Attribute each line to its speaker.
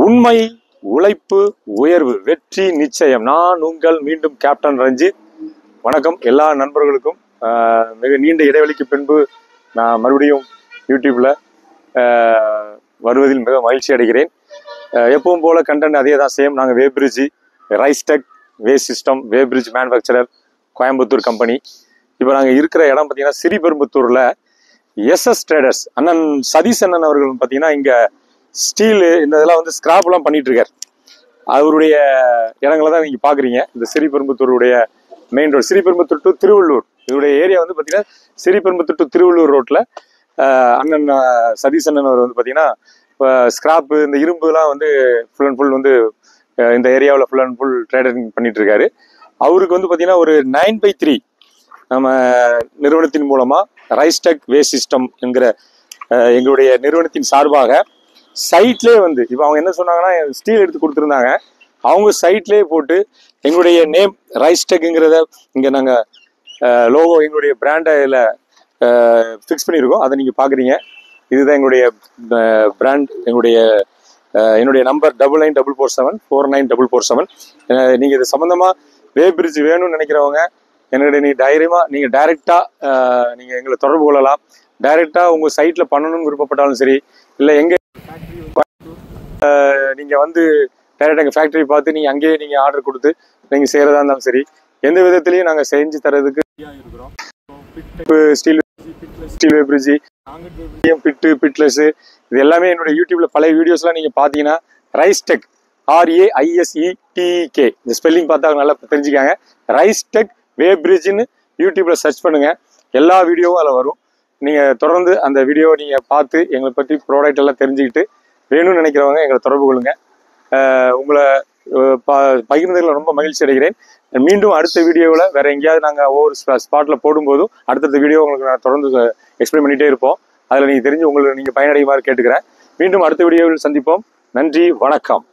Speaker 1: உண்மை, உழைப்பு, உயர்வு, வெற்றி நிச்சயம். நான் உங்கள் மீண்டும் கேப்டன் ரஞ்சித். வணக்கம் எல்லா நண்பர்களுக்கும். மிக நீண்ட இடைவெளிக்கு பின்பு நான் மறுபடியும் யூடியூப்ல வருவதில் மிக மகிழ்ச்சி அடைகிறேன். எப்பவும் போல கண்டென்ட் அதே தான், சேம். நாங்கள் வேப்ரிட்ஜ், ரைஸ்டெக், waste system, weighbridge manufacturer, Coimbatore company. இப்போ நாங்கள் இருக்கிற இடம் பார்த்தீங்கன்னா ஸ்ரீபெரும்புத்தூரில் எஸ்எஸ் ட்ரேடர்ஸ் அண்ணன் சதீஷ் அண்ணன் அவர்கள் பார்த்தீங்கன்னா இங்கே ஸ்டீலு இந்த இதெல்லாம் வந்து ஸ்கிராப்லாம் பண்ணிட்டு இருக்காரு. அவருடைய இடங்களை தான் நீங்கள் பார்க்குறீங்க. இந்த ஸ்ரீபெரும்புத்தூருடைய main road, Sriperumbudur to Tiruvallur. இதோடைய ஏரியா வந்து பார்த்தீங்கன்னா ஸ்ரீபெரும்புத்தூர் டு திருவள்ளூர் ரோட்டில் அண்ணன் சதீஷ் அண்ணன் அவர் வந்து பார்த்தீங்கன்னா இப்போ ஸ்கிராப்பு இந்த இரும்புலாம் வந்து ஃபுல் அண்ட் ஃபுல் வந்து இந்த ஏரியாவில் ஃபுல் அண்ட் ஃபுல் ட்ரேடிங் பண்ணிட்டு இருக்காரு. அவருக்கு வந்து பார்த்தீங்கன்னா ஒரு 9/3 நம்ம நிறுவனத்தின் மூலமாக ரைஸ்டெக் வேஸ்ட் சிஸ்டம் என்கிற எங்களுடைய நிறுவனத்தின் சார்பாக சைட்லேயே வந்து இப்போ அவங்க என்ன சொன்னாங்கன்னா ஸ்டீல் எடுத்து கொடுத்துருந்தாங்க. அவங்க சைட்லேயே போட்டு எங்களுடைய நேம் ரைஸ்டெக்குங்கிறத இங்கே நாங்கள் லோகோ எங்களுடைய பிராண்டை இதில் ஃபிக்ஸ் பண்ணியிருக்கோம். அதை நீங்கள் பார்க்குறீங்க. இதுதான் எங்களுடைய பிராண்ட். என்னுடைய நம்பர் 994447 49447. நீங்கள் இது சம்மந்தமாக வேப்ரிட்ஜ் வேணும்னு நினைக்கிறவங்க என்னுடைய நீங்கள் டைரெக்டாக நீங்கள் எங்களை தொடர்பு கொள்ளலாம். டைரெக்டாக உங்கள் சைட்டில் பண்ணணும்னு விருப்பப்பட்டாலும் சரி, இல்லை எங்கே நீங்கள் வந்து டைரெக்டாக எங்கள் ஃபேக்ட்ரி பார்த்து நீங்கள் அங்கேயே நீங்கள் ஆர்டர் கொடுத்து நீங்கள் செய்கிறதா இருந்தாலும் சரி, எந்த விதத்துலையும் நாங்கள் செஞ்சு தரதுக்கு இருக்கிறோம். ஸ்டீல் வேப்ரிட்ஜ், பிட்டு, பிட்லெஸ்ஸு, இது எல்லாமே என்னுடைய யூடியூப்ல பழைய வீடியோஸ்லாம் நீங்கள் பார்த்தீங்கன்னா ரைஸ்டெக் RAISETEK இந்த ஸ்பெல்லிங் பார்த்தா நல்லா தெரிஞ்சுக்காங்க. ரைஸ்டெக் வேப்ரிட்ஜ்னு யூடியூப்ல சர்ச் பண்ணுங்க, எல்லா வீடியோவும் அதில் வரும். நீங்கள் தொடர்ந்து அந்த வீடியோவை நீங்கள் பார்த்து எங்களை பற்றி ப்ராடக்ட் எல்லாம் தெரிஞ்சுக்கிட்டு வேணும்னு நினைக்கிறவங்க எங்களை தொடர்பு கொள்ளுங்க. உங்களை பகிர்ந்ததில் ரொம்ப மகிழ்ச்சி அடைகிறேன். மீண்டும் அடுத்த வீடியோவில் வேற எங்கேயாவது நாங்கள் ஒவ்வொரு ஸ்பாட்டில் போடும்போதும் அடுத்தடுத்த வீடியோ உங்களுக்கு நான் தொடர்ந்து எக்ஸ்பிளைன் பண்ணிகிட்டே இருப்போம். அதில் நீங்கள் தெரிஞ்சு உங்களுக்கு நீங்கள் பயனடையுமாறு கேட்டுக்கிறேன். மீண்டும் அடுத்த வீடியோவில் சந்திப்போம். நன்றி, வணக்கம்.